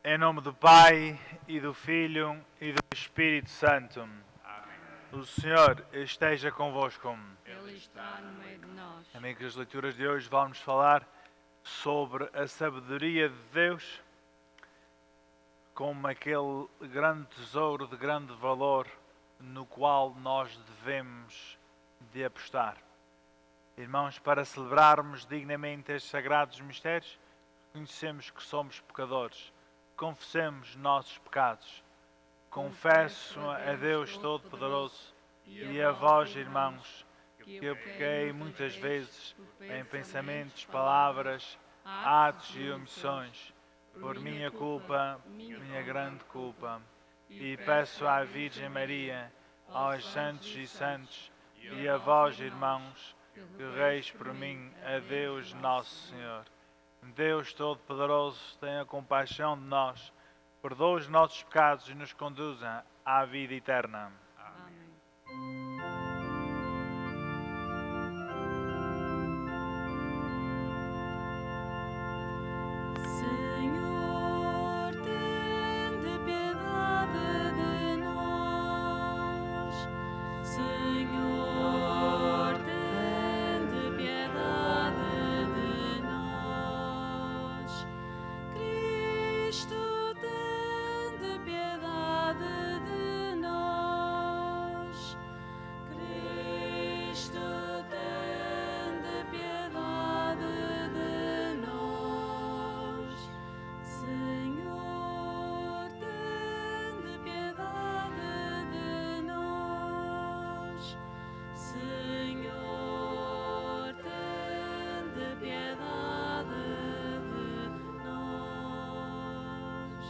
Em nome do Pai, e do Filho, e do Espírito Santo. Amém. O Senhor esteja convosco. Ele está no meio de nós. Amigos, as leituras de hoje vamos falar sobre a sabedoria de Deus como aquele grande tesouro de grande valor no qual nós devemos de apostar. Irmãos, para celebrarmos dignamente estes sagrados mistérios, conhecemos que somos pecadores. Confessemos nossos pecados. Confesso a Deus Todo-Poderoso e a vós, irmãos, que eu pequei muitas vezes em pensamentos, palavras, atos e omissões, por minha culpa, minha grande culpa. E peço à Virgem Maria, aos santos e santos, e a vós, irmãos, que reis por mim a Deus Nosso Senhor. Deus Todo-Poderoso, tenha compaixão de nós, perdoa os nossos pecados e nos conduza à vida eterna. Amém. Senhor, tende piedade de nós. Senhor, tende piedade de nós. Cristo, tende piedade de nós. Cristo, tende piedade de nós. Senhor, tende piedade de nós. Senhor, tende piedade de nós.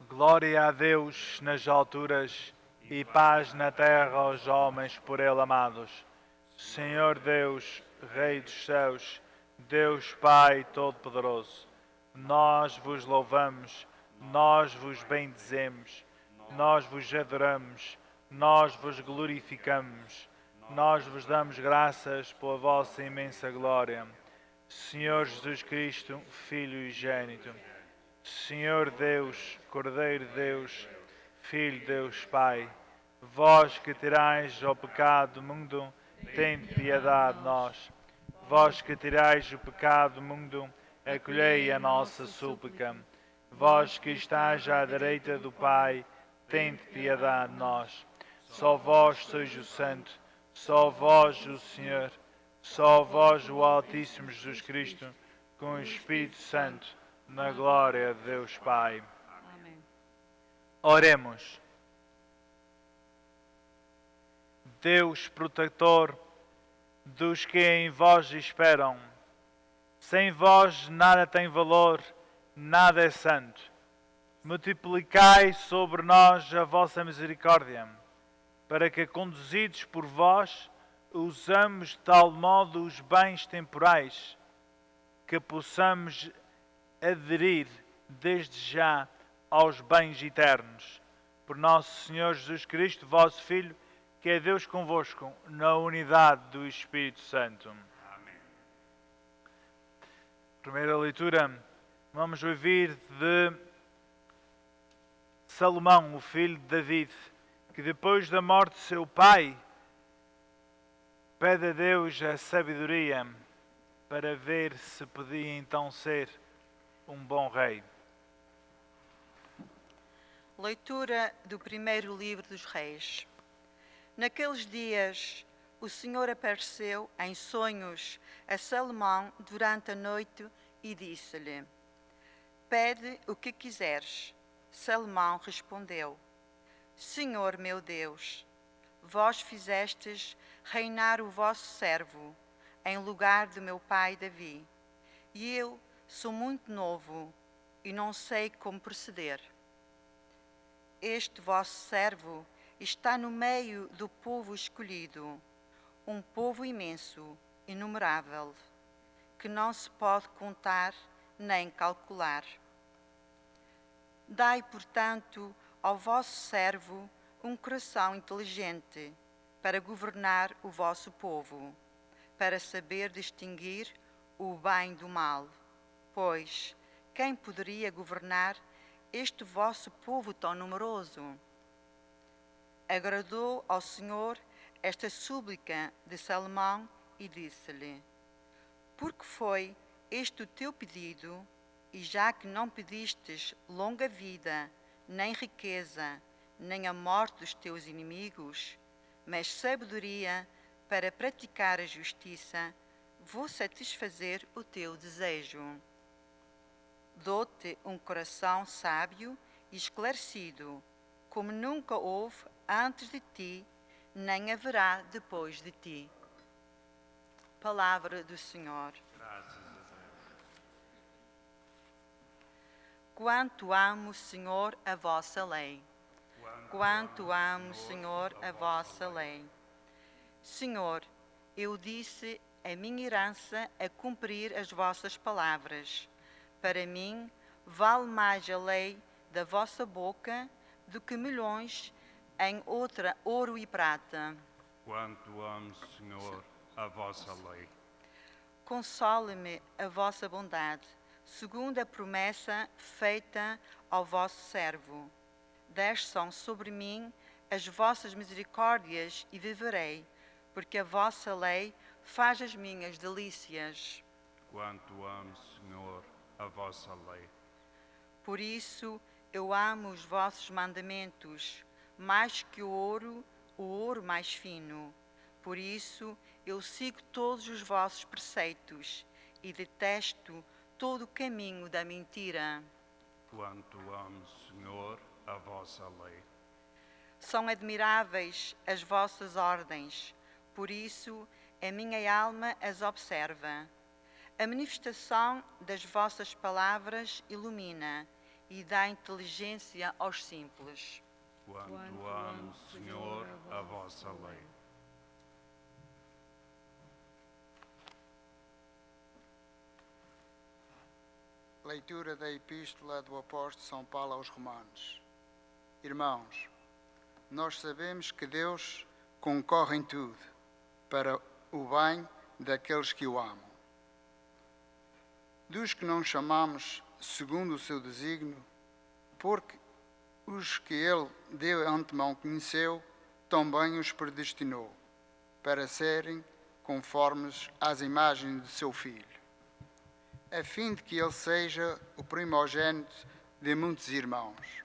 Glória a Deus nas alturas e paz na terra aos homens por Ele amados. Senhor Deus, Rei dos céus, Deus Pai Todo-Poderoso, nós vos louvamos, nós vos bendizemos, nós vos adoramos, nós vos glorificamos, nós vos damos graças pela vossa imensa glória. Senhor Jesus Cristo, Filho e Gênito, Senhor Deus, Cordeiro de Deus, Filho de Deus Pai, vós que tirais o pecado do mundo, tende piedade de nós. Vós que tirais o pecado do mundo, acolhei a nossa súplica. Vós que estáis à direita do Pai, tende piedade de nós. Só vós sois o Santo, só vós o Senhor, só vós o Altíssimo Jesus Cristo, com o Espírito Santo, na glória de Deus Pai. Amém. Oremos. Deus protetor dos que em vós esperam, sem vós nada tem valor, nada é santo. Multiplicai sobre nós a vossa misericórdia, para que, conduzidos por vós, usamos de tal modo os bens temporais, que possamos aderir desde já aos bens eternos. Por nosso Senhor Jesus Cristo, vosso Filho, que é Deus convosco, na unidade do Espírito Santo. Amém. Primeira leitura, vamos ouvir de Salomão, o filho de David, que depois da morte de seu pai, pede a Deus a sabedoria para ver se podia então ser um bom rei. Leitura do primeiro livro dos Reis. Naqueles dias, o Senhor apareceu em sonhos a Salomão durante a noite e disse-lhe: Pede o que quiseres. Salomão respondeu: Senhor meu Deus, vós fizestes reinar o vosso servo em lugar do meu pai Davi, e eu sou muito novo e não sei como proceder. Este vosso servo está no meio do povo escolhido, um povo imenso, inumerável, que não se pode contar nem calcular. Dai, portanto, ao vosso servo um coração inteligente para governar o vosso povo, para saber distinguir o bem do mal. pois, quem poderia governar este vosso povo tão numeroso? Agradou ao Senhor esta súplica de Salomão e disse-lhe: porque foi este o teu pedido, e já que não pedistes longa vida, nem riqueza, nem a morte dos teus inimigos, mas sabedoria para praticar a justiça, vou satisfazer o teu desejo. Dou-te um coração sábio e esclarecido, como nunca houve antes de ti, nem haverá depois de ti. Palavra do Senhor. Graças a Deus. Quanto amo, Senhor, a vossa lei. Quanto amo, Senhor, a vossa lei. Senhor, eu disse a minha herança a cumprir as vossas palavras. Para mim, vale mais a lei da vossa boca do que milhões em outra ouro e prata. Quanto amo, Senhor, a vossa lei. Console-me a vossa bondade, segundo a promessa feita ao vosso servo. Desçam sobre mim as vossas misericórdias e viverei, porque a vossa lei faz as minhas delícias. Quanto amo, Senhor, a vossa lei. Por isso eu amo os vossos mandamentos, mais que o ouro mais fino. Por isso eu sigo todos os vossos preceitos e detesto todo o caminho da mentira. Quanto amo, Senhor, a vossa lei. São admiráveis as vossas ordens, por isso a minha alma as observa. A manifestação das vossas palavras ilumina e dá inteligência aos simples. Quanto amo, Senhor, a vossa lei. Leitura da Epístola do Apóstolo São Paulo aos Romanos. Irmãos, nós sabemos que Deus concorre em tudo para o bem daqueles que o amam. Dos que não chamamos segundo o seu desígnio, porque os que ele de antemão conheceu, também os predestinou, para serem conformes às imagens de seu Filho, a fim de que ele seja o primogênito de muitos irmãos.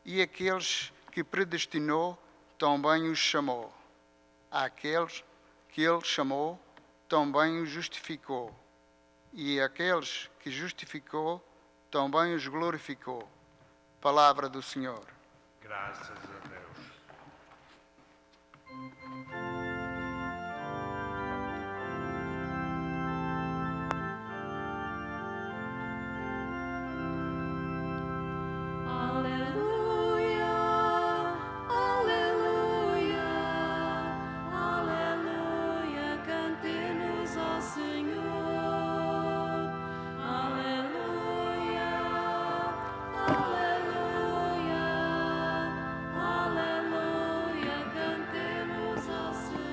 E aqueles que predestinou, também os chamou. Àqueles que ele chamou, também os justificou. E aqueles que justificou, também os glorificou. Palavra do Senhor. Graças a Deus. Aleluia, aleluia, aleluia, cantemos ao Senhor. Aleluia, aleluia, aleluia, cantemos ao Senhor.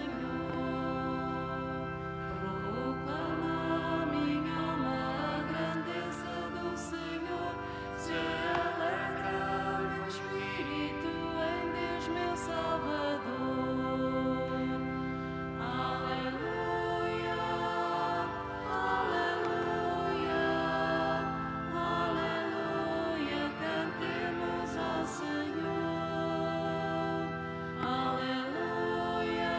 Proclama minha alma a grandeza do Senhor, se alegra meu espírito em Deus meu Salvador. Aleluia, aleluia, aleluia, cantemos ao Senhor. Aleluia,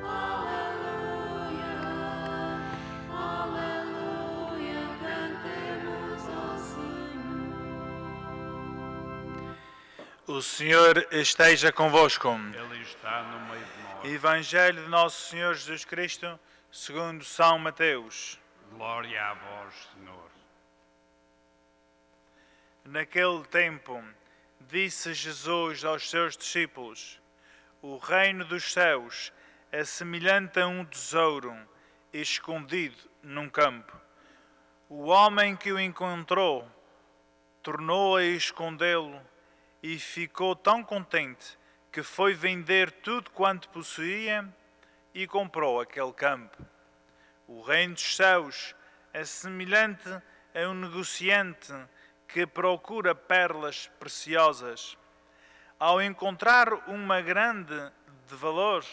aleluia, aleluia, cantemos ao Senhor. O Senhor esteja convosco. Ele está no meio de nós. Evangelho de Nosso Senhor Jesus Cristo, segundo São Mateus. Glória a vós, Senhor. Naquele tempo, disse Jesus aos seus discípulos: o reino dos céus é semelhante a um tesouro escondido num campo. O homem que o encontrou tornou a escondê-lo e ficou tão contente que foi vender tudo quanto possuía e comprou aquele campo. O reino dos céus é semelhante a um negociante que procura pérolas preciosas. Ao encontrar uma grande de valor,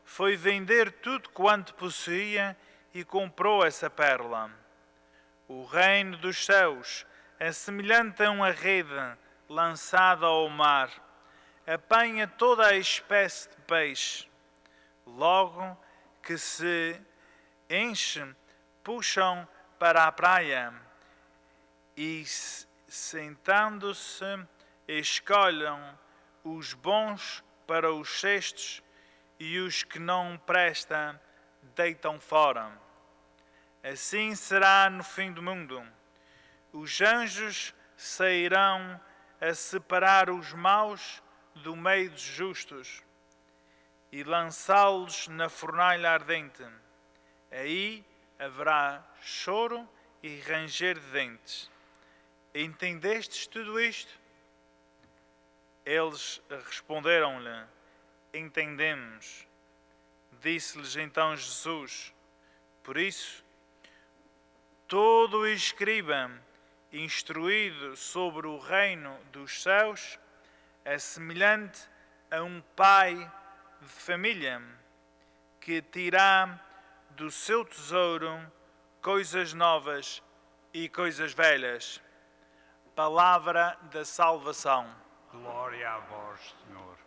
foi vender tudo quanto possuía e comprou essa pérola. O reino dos céus é semelhante a uma rede lançada ao mar. Apanha toda a espécie de peixe. Logo que se enche, puxam para a praia e, sentando-se, escolhem os bons para os cestos e os que não prestam deitam fora. Assim será no fim do mundo. Os anjos sairão a separar os maus do meio dos justos e lançá-los na fornalha ardente. Aí haverá choro e ranger de dentes. Entendestes tudo isto? Eles responderam-lhe: entendemos. Disse-lhes então Jesus: por isso, todo escriba instruído sobre o reino dos céus é semelhante a um pai de família que tira do seu tesouro coisas novas e coisas velhas. Palavra da salvação. Glória a vós, Senhor.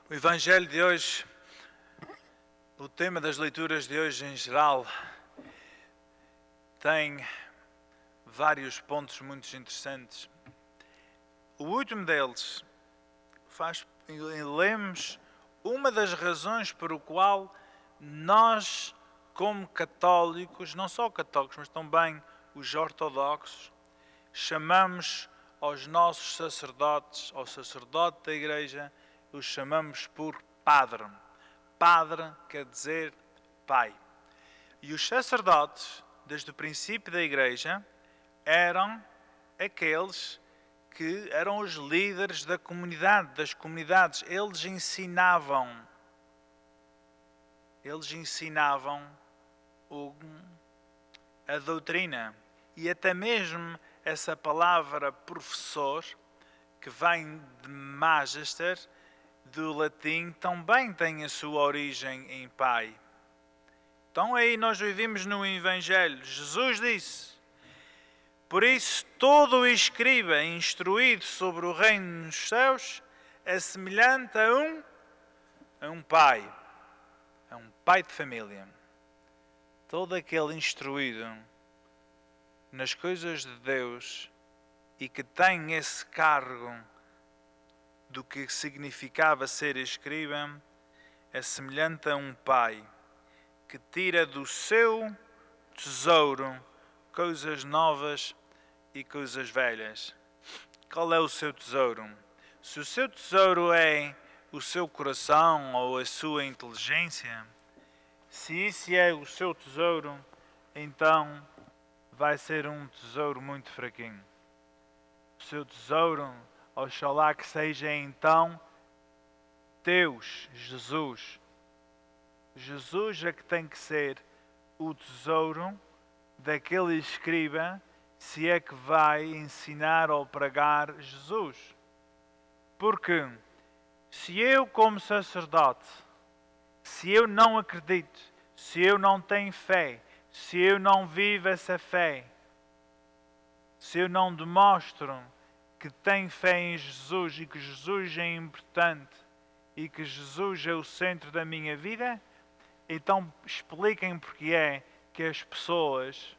O Evangelho de hoje, o tema das leituras de hoje em geral, tem vários pontos muito interessantes. O último deles lemos uma das razões por qual nós, como católicos, não só católicos, mas também os ortodoxos, chamamos aos nossos sacerdotes, ao sacerdote da Igreja, os chamamos por padre. Padre quer dizer pai. E os sacerdotes, desde o princípio da Igreja, eram aqueles que eram os líderes da comunidade, das comunidades. Eles ensinavam a doutrina. E até mesmo essa palavra professor, que vem de magister, do latim, também tem a sua origem em pai. Então aí nós vivemos no Evangelho. Jesus disse: por isso todo o escriba instruído sobre o reino dos céus é semelhante a um pai de família. Todo aquele instruído nas coisas de Deus e que tem esse cargo do que significava ser escriba, é semelhante a um pai que tira do seu tesouro coisas novas e coisas velhas. Qual é o seu tesouro? Se o seu tesouro é o seu coração ou a sua inteligência, se isso é o seu tesouro, então vai ser um tesouro muito fraquinho. O seu tesouro, oxalá que seja então Deus, Jesus. Jesus é que tem que ser o tesouro daquele escriba, se é que vai ensinar ou pregar Jesus. Porque se eu, como sacerdote, se eu não acredito, se eu não tenho fé, se eu não vivo essa fé, se eu não demonstro que tenho fé em Jesus e que Jesus é importante e que Jesus é o centro da minha vida, então expliquem porque é que as pessoas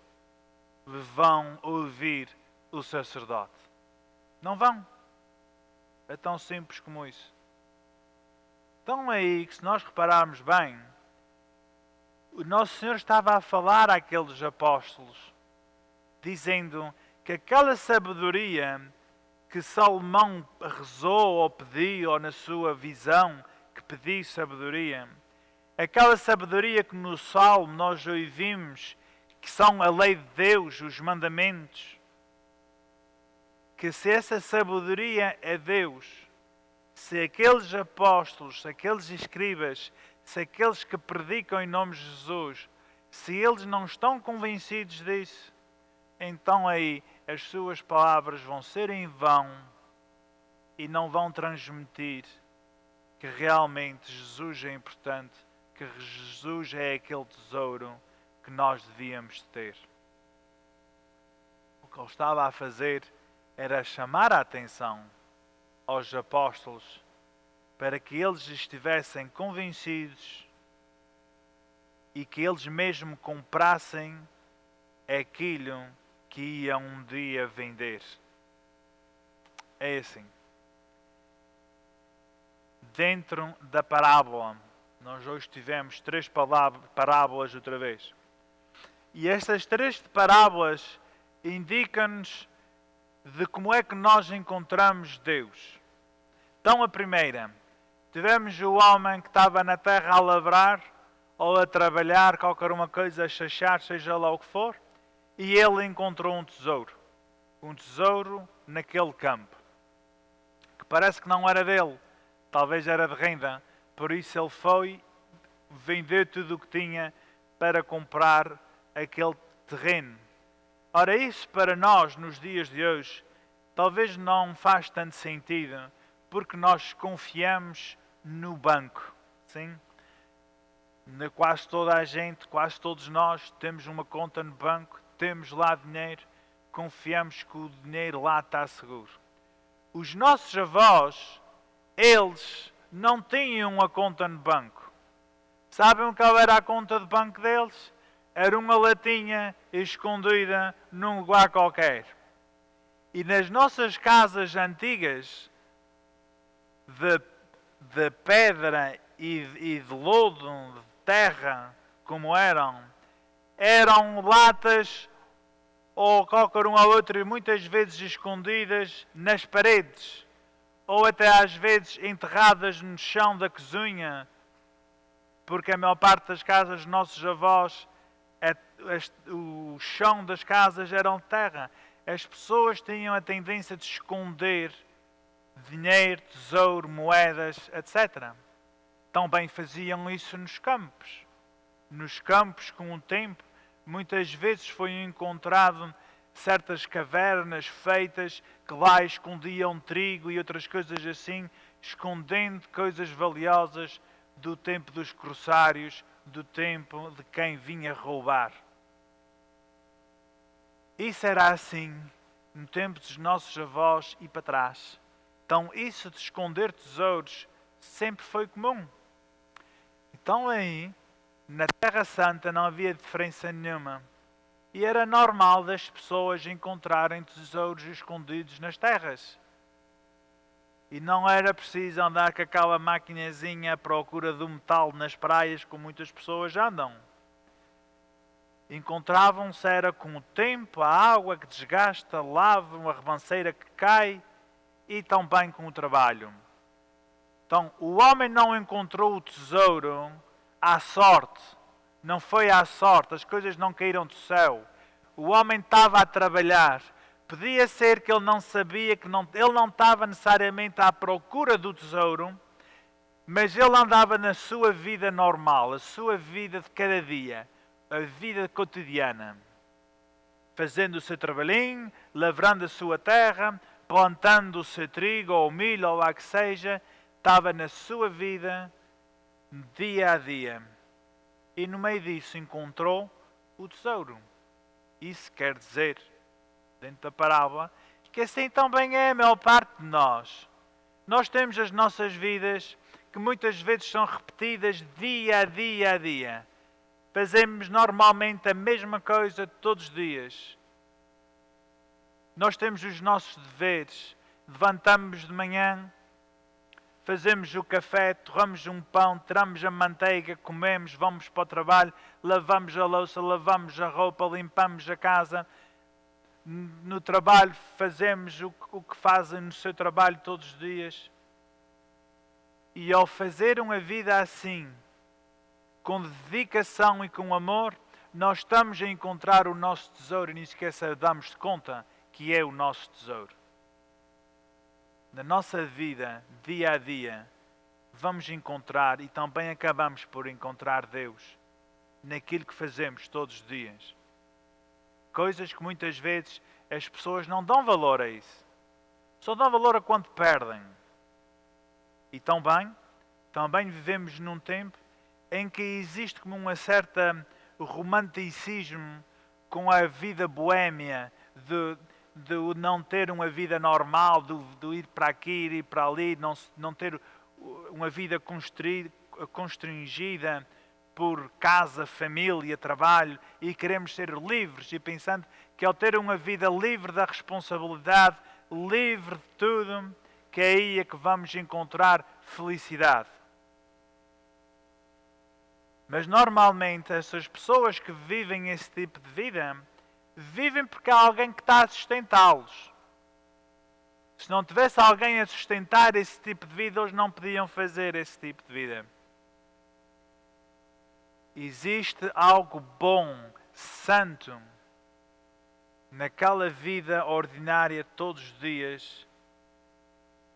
vão ouvir o sacerdote. Não vão. É tão simples como isso. Então é aí que, se nós repararmos bem, o Nosso Senhor estava a falar àqueles apóstolos, dizendo que aquela sabedoria que Salomão rezou ou pediu, ou na sua visão que pediu sabedoria, aquela sabedoria que no Salmo nós ouvimos, que são a lei de Deus, os mandamentos, que se essa sabedoria é Deus, se aqueles apóstolos, se aqueles escribas, se aqueles que predicam em nome de Jesus, se eles não estão convencidos disso, então aí as suas palavras vão ser em vão e não vão transmitir que realmente Jesus é importante, que Jesus é aquele tesouro que nós devíamos ter. O que ele estava a fazer era chamar a atenção aos apóstolos para que eles estivessem convencidos e que eles mesmo comprassem aquilo que iam um dia vender. É assim. Dentro da parábola, nós hoje tivemos 3 parábolas outra vez. E estas 3 parábolas indicam-nos de como é que nós encontramos Deus. Então a primeira, tivemos o homem que estava na terra a lavrar, ou a trabalhar, qualquer uma coisa, a chachar, seja lá o que for, e ele encontrou um tesouro naquele campo, que parece que não era dele, talvez era de renda, por isso ele foi vender tudo o que tinha para comprar aquele terreno. Ora, isso para nós, nos dias de hoje, talvez não faz tanto sentido, porque nós confiamos no banco, sim? Quase toda a gente, quase todos nós, temos uma conta no banco, temos lá dinheiro, confiamos que o dinheiro lá está seguro. Os nossos avós, eles não tinham uma conta no banco. Sabem qual era a conta de banco deles? Era uma latinha escondida num lugar qualquer. E nas nossas casas antigas, de pedra e de lodo, de terra, como eram latas ou qualquer uma outra, muitas vezes escondidas nas paredes, ou até às vezes enterradas no chão da cozinha, porque a maior parte das casas dos nossos avós, o chão das casas eram de terra. As pessoas tinham a tendência de esconder dinheiro, tesouro, moedas, etc. Também faziam isso nos campos. Nos campos, com o tempo, muitas vezes foi encontrado certas cavernas feitas que lá escondiam trigo e outras coisas assim, escondendo coisas valiosas do tempo dos corsários, do tempo de quem vinha roubar. Isso era assim no tempo dos nossos avós e para trás. Então isso de esconder tesouros sempre foi comum. Então aí, na Terra Santa não havia diferença nenhuma. E era normal das pessoas encontrarem tesouros escondidos nas terras. E não era preciso andar com aquela maquinazinha à procura do metal nas praias, como muitas pessoas andam. Encontravam-se era com o tempo, a água que desgasta, lava, uma ribanceira que cai, e também com o trabalho. Então, o homem não encontrou o tesouro à sorte. Não foi à sorte, as coisas não caíram do céu. O homem estava a trabalhar. Podia ser que ele não sabia, ele não estava necessariamente à procura do tesouro, mas ele andava na sua vida normal, a sua vida de cada dia, a vida cotidiana. Fazendo o seu trabalhinho, lavrando a sua terra, plantando o seu trigo ou milho ou lá que seja, estava na sua vida, dia a dia. E no meio disso encontrou o tesouro. Isso quer dizer, dentro da parábola, que assim também é a maior parte de nós. Nós temos as nossas vidas que muitas vezes são repetidas dia a dia a dia. Fazemos normalmente a mesma coisa todos os dias. Nós temos os nossos deveres. Levantamos de manhã, fazemos o café, torramos um pão, tiramos a manteiga, comemos, vamos para o trabalho, lavamos a louça, lavamos a roupa, limpamos a casa. No trabalho fazemos o que fazem no seu trabalho todos os dias. E ao fazer uma vida assim, com dedicação e com amor, nós estamos a encontrar o nosso tesouro e nem sequer damos de conta que é o nosso tesouro. na nossa vida, dia a dia, vamos encontrar e também acabamos por encontrar Deus naquilo que fazemos todos os dias. Coisas que muitas vezes as pessoas não dão valor a isso. Só dão valor a quando perdem. E também vivemos num tempo em que existe como uma certa romanticismo com a vida boémia, de não ter uma vida normal, de ir para aqui, ir para ali, não ter uma vida constringida por casa, família, trabalho, e queremos ser livres, e pensando que ao ter uma vida livre da responsabilidade, livre de tudo, que é aí é que vamos encontrar felicidade. Mas normalmente essas pessoas que vivem esse tipo de vida, vivem porque há alguém que está a sustentá-los. Se não tivesse alguém a sustentar esse tipo de vida, eles não podiam fazer esse tipo de vida. Existe algo bom, santo, naquela vida ordinária todos os dias,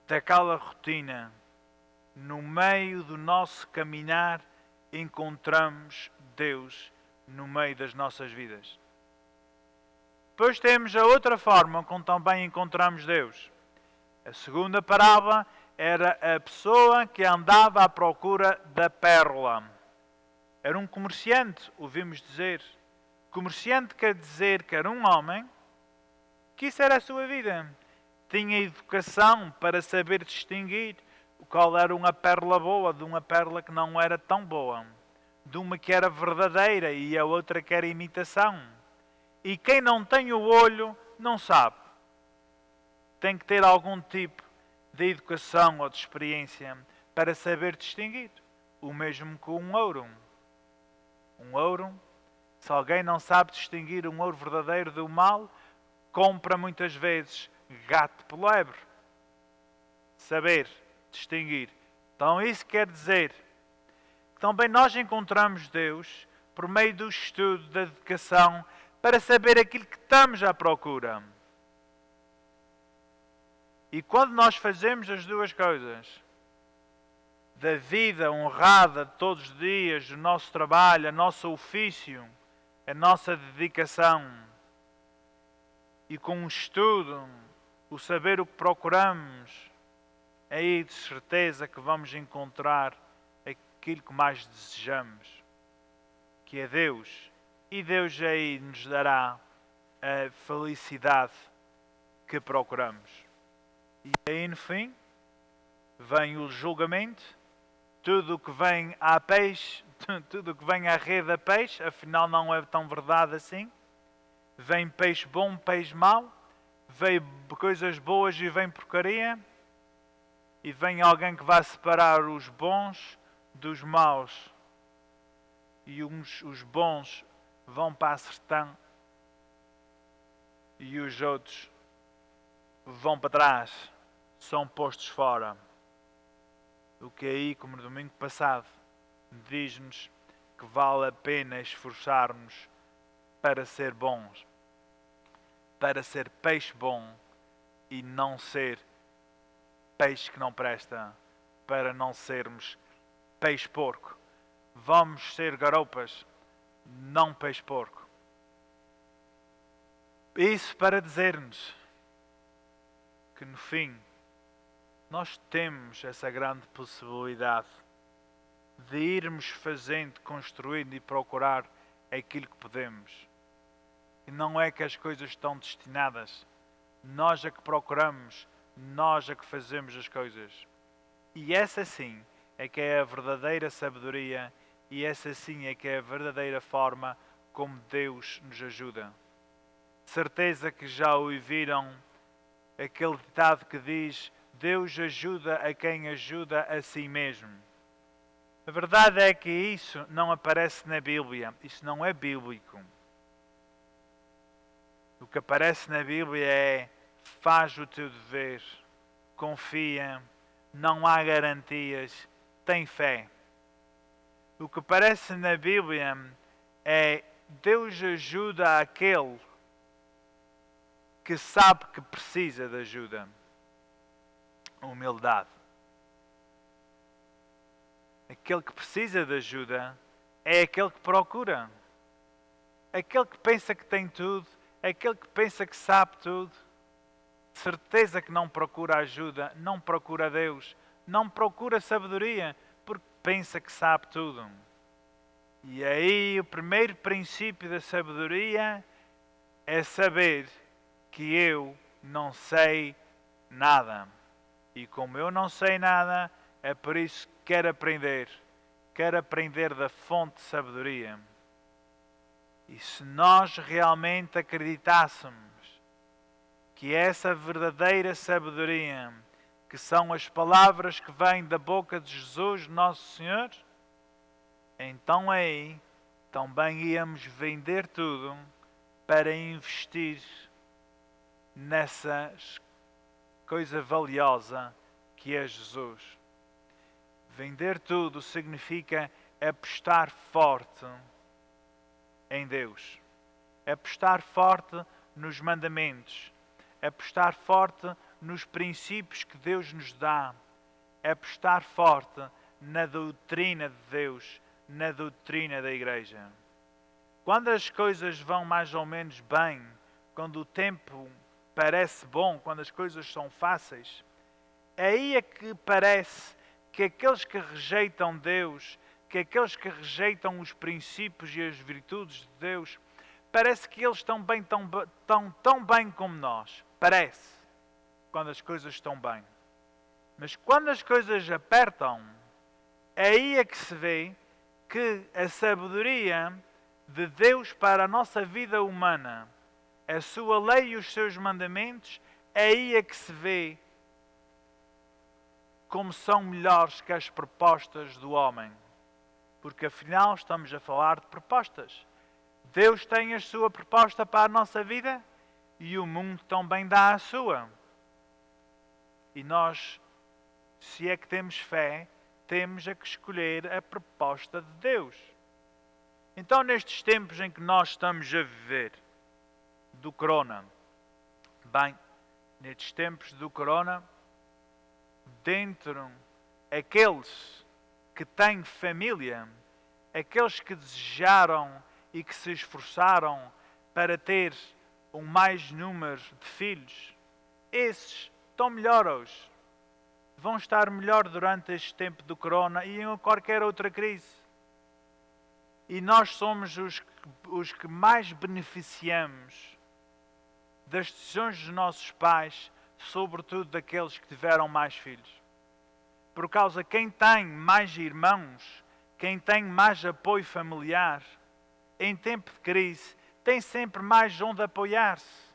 daquela rotina. No meio do nosso caminhar, encontramos Deus no meio das nossas vidas. Depois temos a outra forma como também encontramos Deus. A segunda parábola era a pessoa que andava à procura da pérola. Era um comerciante, ouvimos dizer. Comerciante quer dizer que era um homem que isso era a sua vida. Tinha educação para saber distinguir qual era uma pérola boa de uma pérola que não era tão boa. De uma que era verdadeira e a outra que era imitação. E quem não tem o olho não sabe. Tem que ter algum tipo de educação ou de experiência para saber distinguir. O mesmo com um ouro. Um ouro, se alguém não sabe distinguir um ouro verdadeiro do mal, compra muitas vezes gato por lebre. Saber distinguir. Então isso quer dizer que também nós encontramos Deus por meio do estudo, da dedicação, para saber aquilo que estamos à procura. E quando nós fazemos as duas coisas, da vida honrada de todos os dias, o nosso trabalho, o nosso ofício, a nossa dedicação, e com o estudo, o saber o que procuramos, aí de certeza que vamos encontrar aquilo que mais desejamos, que é Deus. E Deus aí nos dará a felicidade que procuramos. E aí no fim, vem o julgamento, tudo o que vem a peixe, tudo o que vem à rede a peixe, afinal não é tão verdade assim. Vem peixe bom, peixe mau, vem coisas boas e vem porcaria, e vem alguém que vai separar os bons dos maus, e os bons vão para a sertã e os outros vão para trás, são postos fora. O que aí, como no domingo passado, diz-nos que vale a pena esforçar-nos para ser bons, para ser peixe bom e não ser peixe que não presta, para não sermos peixe porco. Vamos ser garoupas, não peixe porco. Isso para dizer-nos que no fim nós temos essa grande possibilidade de irmos fazendo, construindo e procurar aquilo que podemos. E não é que as coisas estão destinadas. Nós é que procuramos, nós é que fazemos as coisas. E essa sim é que é a verdadeira sabedoria, e essa sim é que é a verdadeira forma como Deus nos ajuda. De certeza que já ouviram aquele ditado que diz: Deus ajuda a quem ajuda a si mesmo. A verdade é que isso não aparece na Bíblia, isso não é bíblico. O que aparece na Bíblia é: faz o teu dever, confia, não há garantias, tem fé. O que aparece na Bíblia é: Deus ajuda aquele que sabe que precisa de ajuda. humildade. Aquele que precisa de ajuda é aquele que procura. Aquele que pensa que tem tudo, aquele que pensa que sabe tudo, de certeza que não procura ajuda, não procura Deus, não procura sabedoria, porque pensa que sabe tudo. E aí o primeiro princípio da sabedoria é saber que eu não sei nada. E como eu não sei nada, é por isso que quero aprender da fonte de sabedoria. E se nós realmente acreditássemos que essa verdadeira sabedoria, que são as palavras que vêm da boca de Jesus, nosso Senhor, então aí também íamos vender tudo para investir nessa coisa valiosa que é Jesus. Vender tudo significa apostar forte em Deus, apostar forte nos mandamentos, apostar forte nos princípios que Deus nos dá, apostar forte na doutrina de Deus, na doutrina da Igreja. Quando as coisas vão mais ou menos bem, quando o tempo parece bom, quando as coisas são fáceis, aí é que parece que aqueles que rejeitam Deus, que aqueles que rejeitam os princípios e as virtudes de Deus, parece que eles estão bem, tão bem como nós. Parece, quando as coisas estão bem. Mas quando as coisas apertam, aí é que se vê que a sabedoria de Deus para a nossa vida humana, a sua lei e os seus mandamentos, aí é que se vê como são melhores que as propostas do homem. Porque afinal estamos a falar de propostas. Deus tem a sua proposta para a nossa vida e o mundo também dá a sua. E nós, se é que temos fé, temos a que escolher a proposta de Deus. Então, nestes tempos em que nós estamos a viver, do corona, bem, nestes tempos do corona, dentro aqueles que têm família, aqueles que desejaram e que se esforçaram para ter um mais número de filhos, esses estão melhor hoje. Vão estar melhor durante este tempo do corona e em qualquer outra crise. E nós somos os que mais beneficiamos das decisões dos nossos pais, sobretudo daqueles que tiveram mais filhos. Por causa de quem tem mais irmãos, quem tem mais apoio familiar, em tempo de crise, tem sempre mais onde apoiar-se.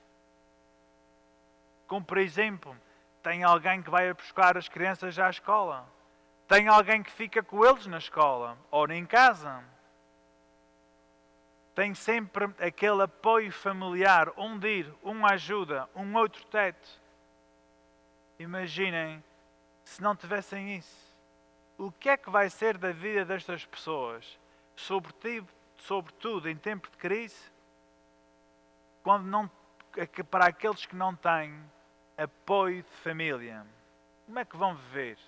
Como, por exemplo, tem alguém que vai buscar as crianças à escola. Tem alguém que fica com eles na escola ou em casa. Tem sempre aquele apoio familiar, onde ir, um ajuda, um outro teto. Imaginem se não tivessem isso. O que é que vai ser da vida destas pessoas? Sobretudo em tempo de crise, para aqueles que não têm apoio de família. Como é que vão viver?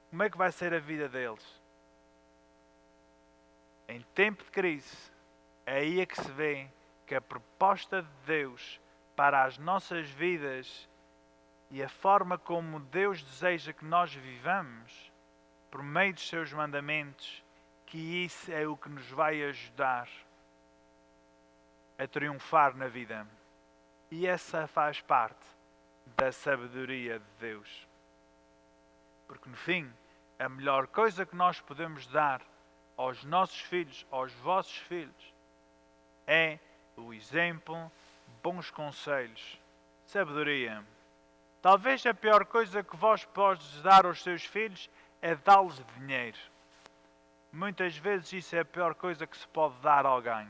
Como é que vai ser a vida deles? Em tempo de crise, é aí que se vê que a proposta de Deus para as nossas vidas e a forma como Deus deseja que nós vivamos, por meio dos seus mandamentos, que isso é o que nos vai ajudar a triunfar na vida. E essa faz parte da sabedoria de Deus. Porque no fim, a melhor coisa que nós podemos dar aos nossos filhos, aos vossos filhos, é o exemplo, bons conselhos, sabedoria. Talvez a pior coisa que vós podes dar aos seus filhos é dar-lhes dinheiro. Muitas vezes isso é a pior coisa que se pode dar a alguém.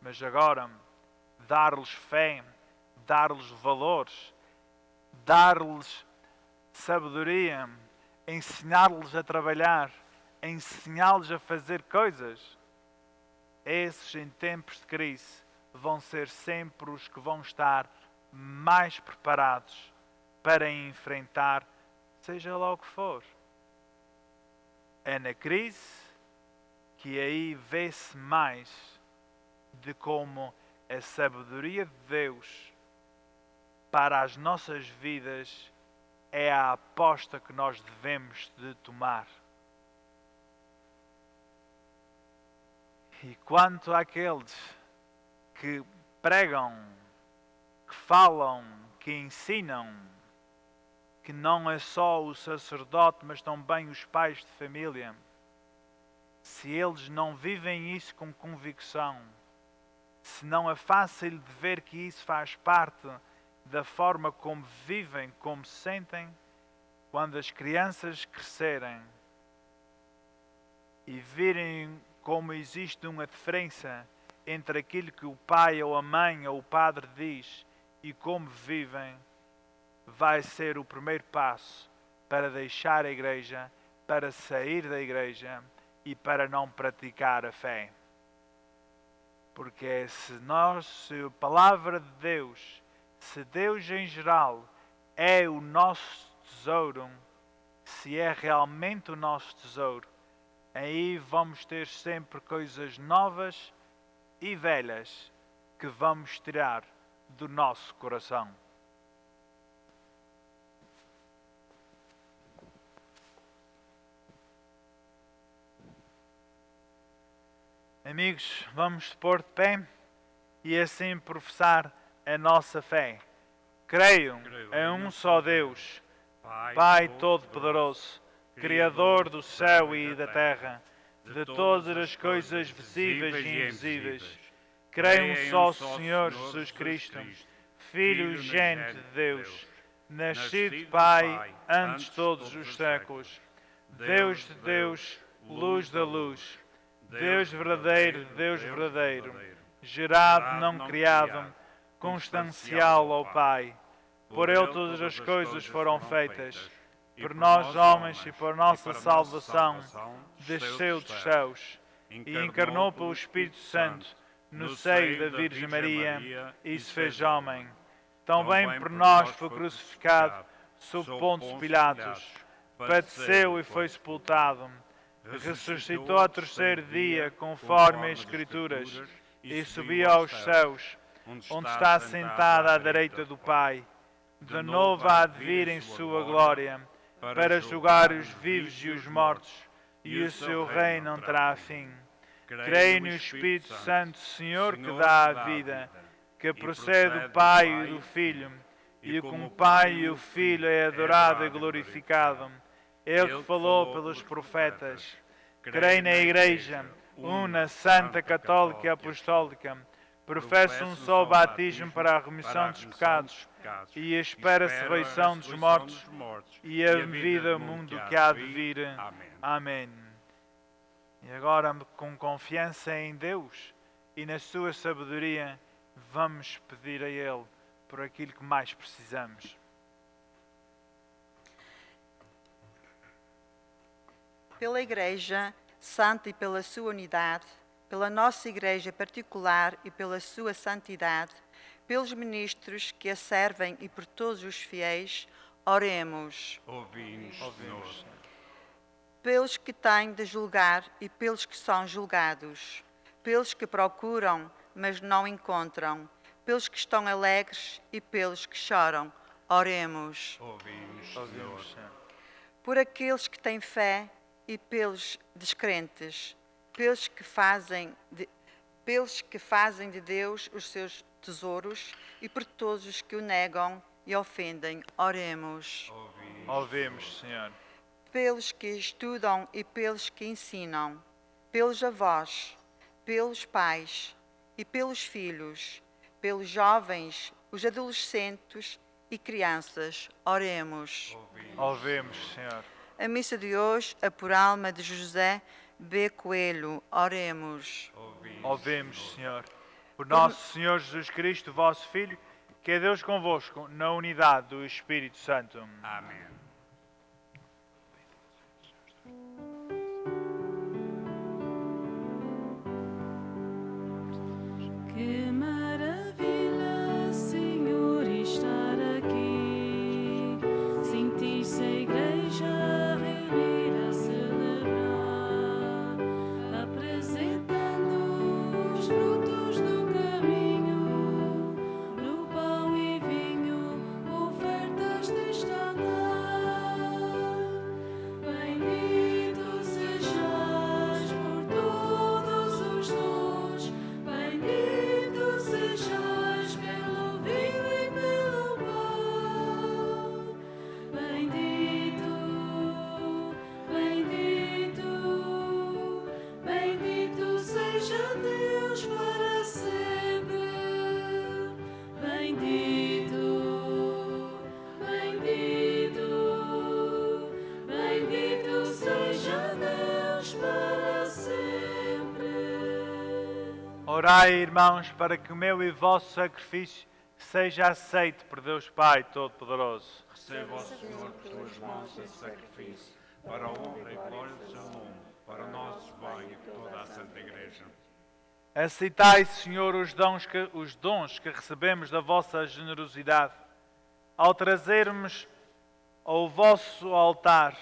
Mas agora, dar-lhes fé, dar-lhes valores, dar-lhes sabedoria, ensinar-lhes a trabalhar, ensiná-los a fazer coisas, esses em tempos de crise vão ser sempre os que vão estar mais preparados para enfrentar seja lá o que for. É na crise que aí vê-se mais de como a sabedoria de Deus para as nossas vidas é a aposta que nós devemos de tomar. E quanto àqueles que pregam, que falam, que ensinam, que não é só o sacerdote, mas também os pais de família, se eles não vivem isso com convicção, se não é fácil de ver que isso faz parte da forma como vivem, como se sentem, quando as crianças crescerem e virem como existe uma diferença entre aquilo que o pai ou a mãe ou o padre diz e como vivem, vai ser o primeiro passo para deixar a igreja, para sair da igreja e para não praticar a fé. Porque se a palavra de Deus, se Deus em geral é o nosso tesouro, se é realmente o nosso tesouro, aí vamos ter sempre coisas novas e velhas que vamos tirar do nosso coração. Amigos, vamos pôr de pé e assim professar a nossa fé. Creio em um só Deus, Pai Todo-Poderoso, Criador do céu e da terra, de todas as coisas visíveis e invisíveis. Creio em um só Senhor Jesus Cristo, Filho gênito de Deus, nascido de Pai antes de todos os séculos, Deus de Deus, luz da luz, Deus verdadeiro de Deus verdadeiro, gerado, não criado, constancial ao Pai. Por Ele todas as coisas foram feitas. Por nós, homens, e por nossa salvação, desceu dos céus e encarnou pelo Espírito Santo no seio da Virgem Maria e se fez homem. Também por nós foi crucificado sob Pontos Pilatos. Padeceu e foi sepultado. Ressuscitou ao terceiro dia, conforme as Escrituras, e subiu aos céus, onde está sentado à direita do Pai. De novo há de vir em sua glória, para julgar os vivos e os mortos, e o seu reino não terá fim. Creio no Espírito Santo, Senhor, que dá a vida, que procede do Pai e do Filho, e com o Pai e o Filho é adorado e glorificado. Ele que falou pelos profetas. Creio na Igreja, una, santa, católica e apostólica. Professo um só batismo para a remissão dos pecados e espera a ressurreição dos mortos e a vida ao mundo que há de vir. Amém. E agora, com confiança em Deus e na sua sabedoria, vamos pedir a Ele por aquilo que mais precisamos. Pela Igreja Santa e pela sua unidade, pela nossa Igreja particular e pela sua santidade, pelos ministros que a servem e por todos os fiéis, oremos. Ouvi-nos, Senhor. Pelos que têm de julgar e pelos que são julgados, pelos que procuram, mas não encontram, pelos que estão alegres e pelos que choram, oremos. Ouvi-nos, Senhor. Por aqueles que têm fé e pelos descrentes, pelos que fazem de Deus os seus tesouros e por todos os que o negam e ofendem, oremos. Ouvimos, Senhor. Pelos que estudam e pelos que ensinam, pelos avós, pelos pais e pelos filhos, pelos jovens, os adolescentes e crianças, oremos. Ouvimos, Senhor. A missa de hoje, a por alma de José B. Coelho, oremos. Ouvimos, Senhor. Por nosso Senhor Jesus Cristo, vosso Filho, que é Deus convosco, na unidade do Espírito Santo. Amém. Que maravilha, Senhor, estar aqui. Sentir-se a igreja. Orai, irmãos, para que o meu e vosso sacrifício seja aceito por Deus Pai Todo-Poderoso. Receba, ó Senhor, de tuas mãos esse sacrifício, para a honra e glória do seu nome, para o nosso bem e de toda a Santa Igreja. Aceitai, Senhor, os dons que recebemos da vossa generosidade, ao trazermos ao vosso altar,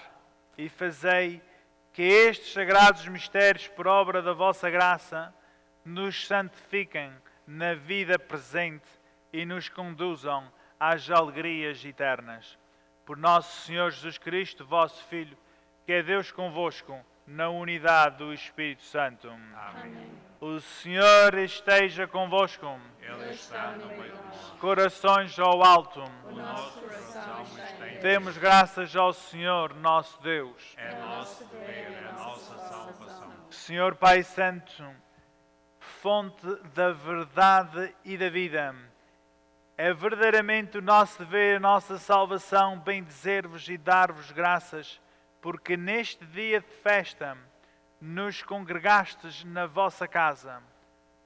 e fazei que estes sagrados mistérios, por obra da vossa graça, nos santifiquem na vida presente e nos conduzam às alegrias eternas. Por nosso Senhor Jesus Cristo, vosso Filho, que é Deus convosco, na unidade do Espírito Santo. Amém. O Senhor esteja convosco. Ele está no meio de nós. Corações ao alto. O nosso coração está em Demos graças ao Senhor, nosso Deus. É nosso dever, é nossa salvação. Senhor Pai Santo, fonte da verdade e da vida, é verdadeiramente o nosso dever, a nossa salvação, bendizer-vos e dar-vos graças, porque neste dia de festa nos congregastes na vossa casa.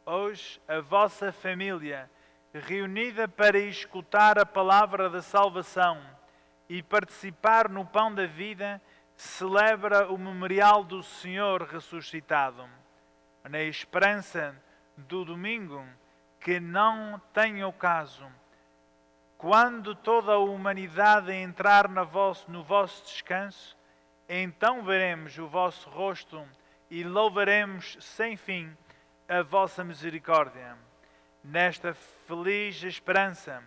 Hoje a vossa família, reunida para escutar a palavra da salvação e participar no pão da vida, celebra o memorial do Senhor ressuscitado. Na esperança do domingo, que não tenha o caso, quando toda a humanidade entrar no vosso descanso, então veremos o vosso rosto e louvaremos sem fim a vossa misericórdia. Nesta feliz esperança,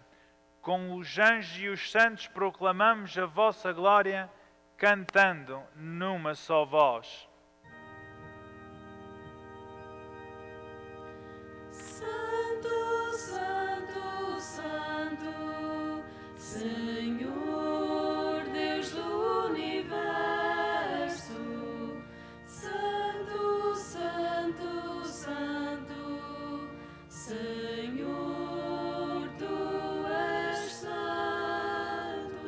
com os anjos e os santos proclamamos a vossa glória, cantando numa só voz. Santo, Santo, Santo, Senhor Deus do universo. Santo, Santo, Santo, Senhor, tu és santo.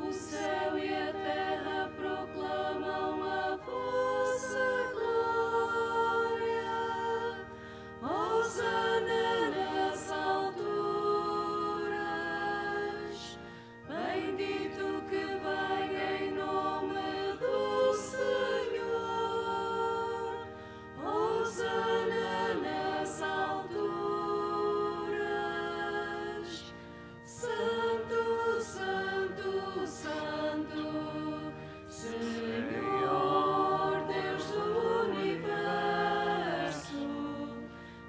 O céu e a terra proclamam a vossa glória. Hosana nas alturas, bendito que vem em nome do Senhor. Hosana nas alturas. Santo, Santo, Santo, Senhor Deus do universo.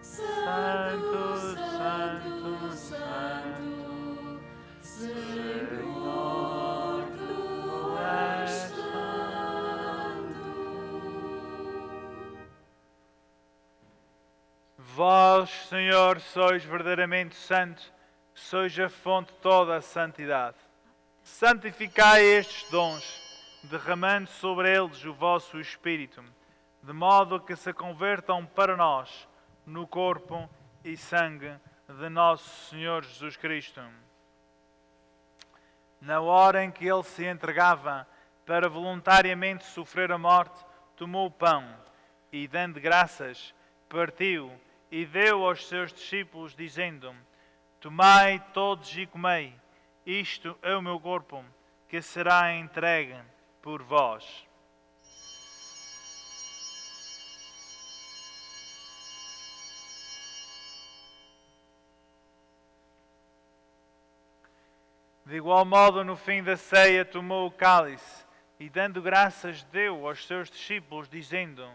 Santo, Santo, Santo, Senhor, tu és santo. Vós, Senhor, sois verdadeiramente santo, sois a fonte de toda a santidade. Santificai estes dons, derramando sobre eles o vosso Espírito, de modo que se convertam para nós no corpo e sangue de nosso Senhor Jesus Cristo. Na hora em que ele se entregava para voluntariamente sofrer a morte, tomou o pão e, dando graças, partiu e deu aos seus discípulos, dizendo: Tomai todos e comei, isto é o meu corpo, que será entregue por vós. De igual modo, no fim da ceia, tomou o cálice e, dando graças, deu aos seus discípulos, dizendo: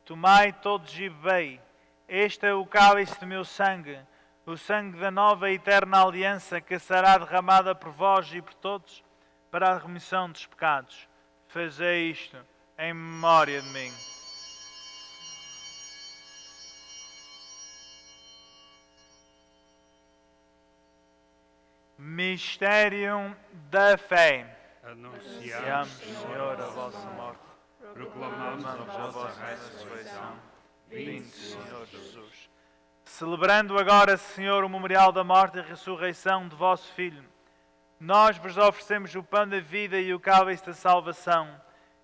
Tomai todos e bebei, este é o cálice do meu sangue, o sangue da nova e eterna aliança, que será derramada por vós e por todos para a remissão dos pecados. Fazei isto em memória de mim. Mistério da fé. Anunciamos, Senhor, a vossa morte. proclamamos a vossa vossa ressurreição. Vinde, Senhor Jesus. Celebrando agora, Senhor, o memorial da morte e ressurreição de vosso Filho, nós vos oferecemos o pão da vida e o cálice da salvação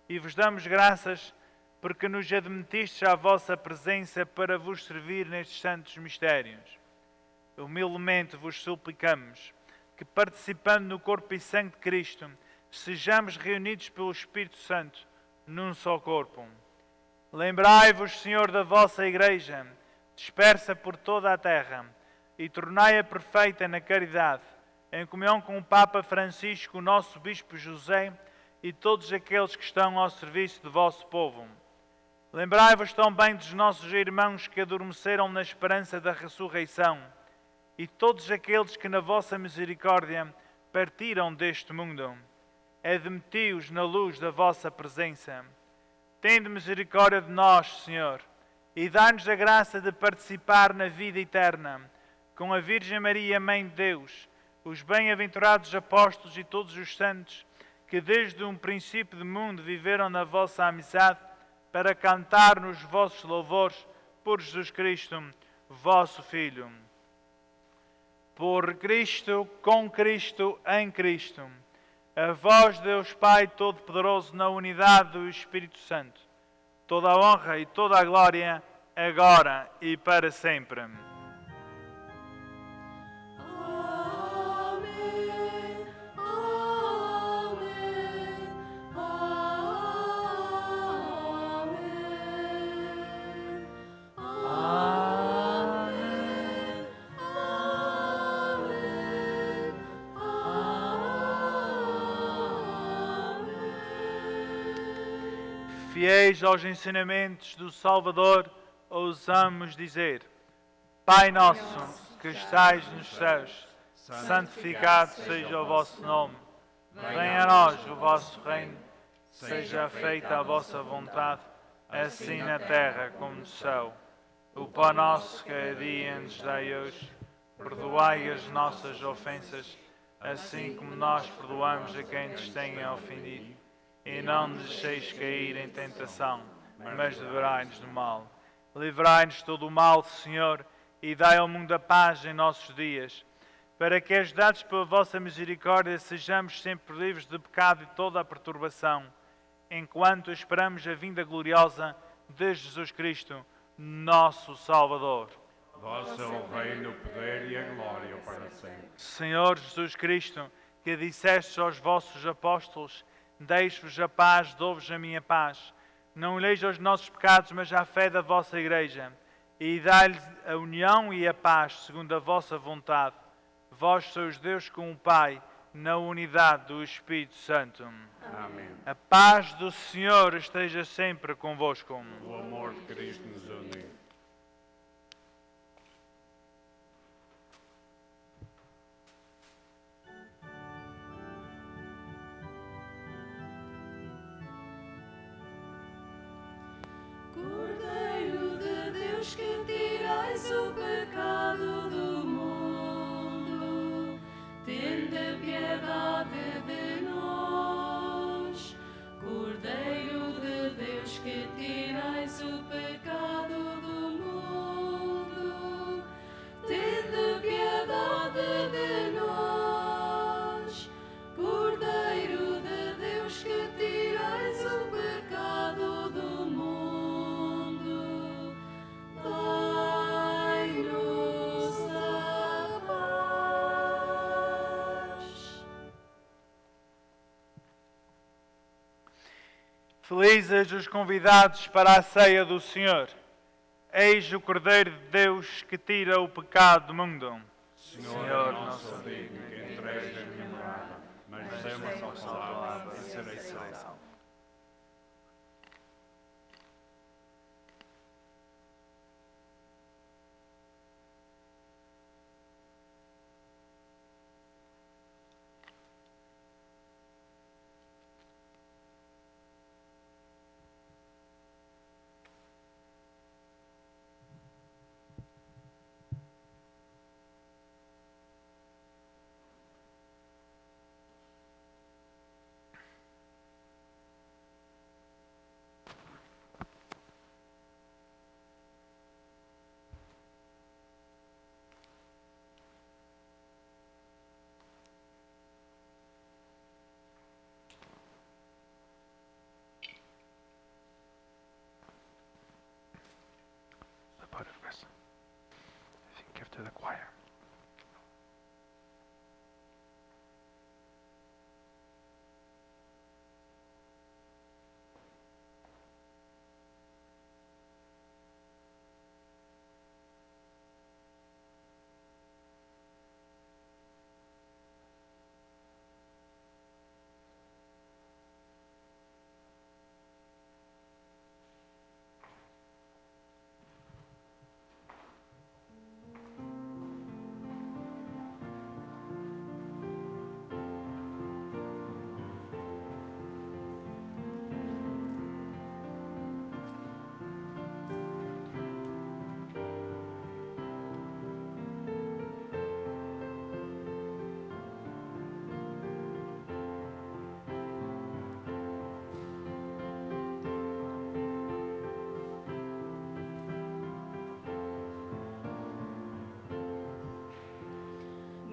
e vos damos graças porque nos admitistes à vossa presença para vos servir nestes santos mistérios. Humildemente vos suplicamos que, participando no corpo e sangue de Cristo, sejamos reunidos pelo Espírito Santo num só corpo. Lembrai-vos, Senhor, da vossa Igreja, dispersa por toda a terra, e tornai-a perfeita na caridade, em comunhão com o Papa Francisco, o nosso Bispo José, e todos aqueles que estão ao serviço do vosso povo. Lembrai-vos também dos nossos irmãos que adormeceram na esperança da ressurreição, e todos aqueles que na vossa misericórdia partiram deste mundo. Admiti-os na luz da vossa presença. Tende misericórdia de nós, Senhor, e dá-nos a graça de participar na vida eterna, com a Virgem Maria, Mãe de Deus, os bem-aventurados apóstolos e todos os santos, que desde um princípio do mundo viveram na vossa amizade, para cantar nos vossos louvores por Jesus Cristo, vosso Filho. Por Cristo, com Cristo, em Cristo, a vós, Deus Pai Todo-Poderoso, na unidade do Espírito Santo, toda a honra e toda a glória, agora e para sempre. Amém, amém, amém, amém, amém. Fiéis aos ensinamentos do Salvador, ousamos dizer: Pai nosso, que estais nos céus, santificado seja o vosso nome. Venha a nós o vosso reino. Seja feita a vossa vontade, assim na terra como no céu. O pão nosso cada dia nos dai hoje. Perdoai as nossas ofensas, assim como nós perdoamos a quem nos tenha ofendido. E não nos deixeis cair em tentação, mas livrai-nos do mal. Livrai-nos de todo o mal, Senhor, e dai ao mundo a paz em nossos dias, para que, ajudados pela vossa misericórdia, sejamos sempre livres de pecado e toda a perturbação, enquanto esperamos a vinda gloriosa de Jesus Cristo, nosso Salvador. Vosso é o reino, o poder e a glória para sempre. Senhor Jesus Cristo, que dissestes aos vossos apóstolos: deixo-vos a paz, dou-vos a minha paz. Não olheis aos nossos pecados, mas à fé da vossa Igreja, e dai-lhe a união e a paz, segundo a vossa vontade. Vós sois Deus com o Pai, na unidade do Espírito Santo. Amém. A paz do Senhor esteja sempre convosco. O amor de Cristo nos une. Cordeiro de Deus, que tirais o pecado do mundo, tende piedade de nós. Cordeiro de Deus, que tirais o pecado do mundo, tende piedade de nós. Cordeiro de Deus, que tirais o pecado do mundo, dai-nos a paz. Felizes os convidados para a ceia do Senhor. Eis o Cordeiro de Deus que tira o pecado do mundo. Senhor, não sou digno que entregues a minha morada, mas dizemos a palavra e serei salvo. put it with? If you can give to the choir.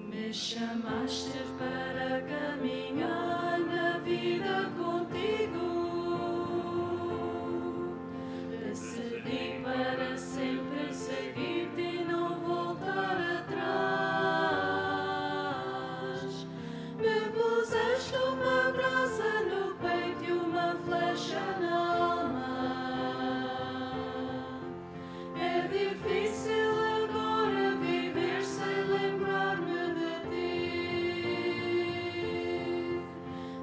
Me chamaste para caminhar na vida contigo. Decidi para sempre seguir-te e não voltar atrás. Me puseste uma brasa no peito e uma flecha na alma. É difícil agora viver sem lembrar-me de ti.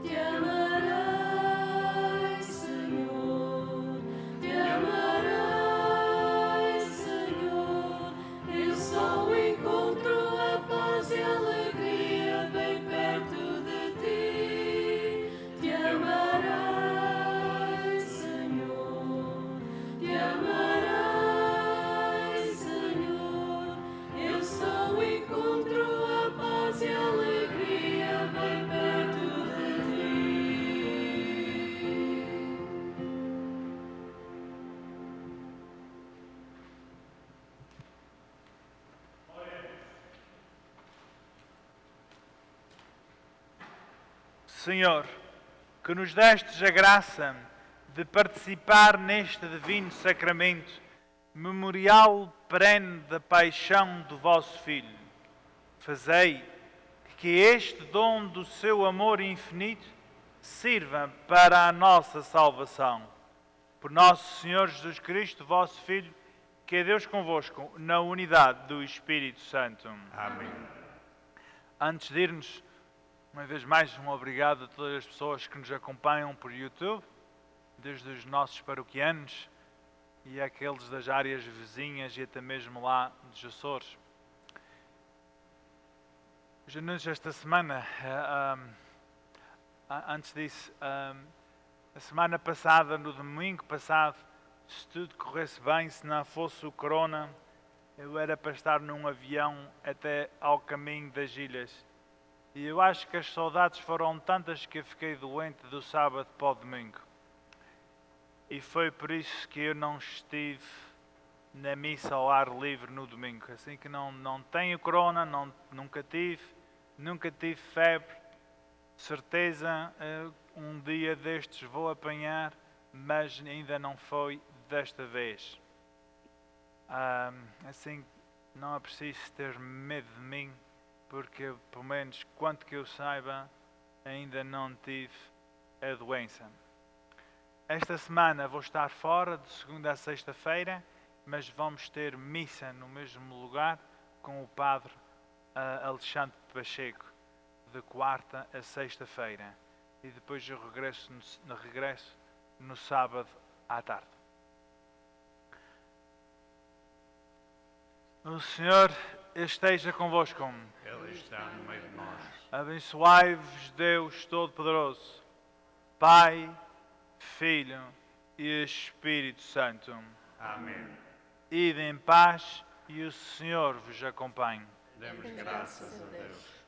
Te amarei, Senhor. Te amarei, Senhor. Eu só encontro a paz e a alegria bem perto de ti. Te amarei, Senhor. Te amarei, Senhor. Eu só encontro a paz e a alegria bem perto de ti. Senhor, que nos destes a graça de participar neste divino sacramento, memorial perene da paixão do vosso Filho, fazei que este dom do seu amor infinito sirva para a nossa salvação. Por nosso Senhor Jesus Cristo, vosso Filho, que é Deus convosco, na unidade do Espírito Santo. Amém. Antes de irmos, uma vez mais, um obrigado a todas as pessoas que nos acompanham por YouTube, desde os nossos paroquianos e aqueles das áreas vizinhas e até mesmo lá dos Açores. Os anúncios esta semana, antes disso, a semana passada, no domingo passado, se tudo corresse bem, se não fosse o corona, eu era para estar num avião até ao caminho das ilhas. E eu acho que as saudades foram tantas que eu fiquei doente do sábado para o domingo. E foi por isso que eu não estive na missa ao ar livre no domingo. Assim que não tenho corona, nunca tive febre. Certeza, um dia destes vou apanhar, mas ainda não foi desta vez. Assim, não é preciso ter medo de mim, porque, pelo menos, quanto que eu saiba, ainda não tive a doença. Esta semana vou estar fora, de segunda a sexta-feira, mas vamos ter missa no mesmo lugar com o padre Alexandre Pacheco, de quarta a sexta-feira. E depois eu regresso no sábado à tarde. O Senhor esteja convosco. Ele está no meio de nós. Abençoai-vos Deus Todo-Poderoso, Pai, Filho e Espírito Santo. Amém. Ide em paz e o Senhor vos acompanhe. Demos graças a Deus.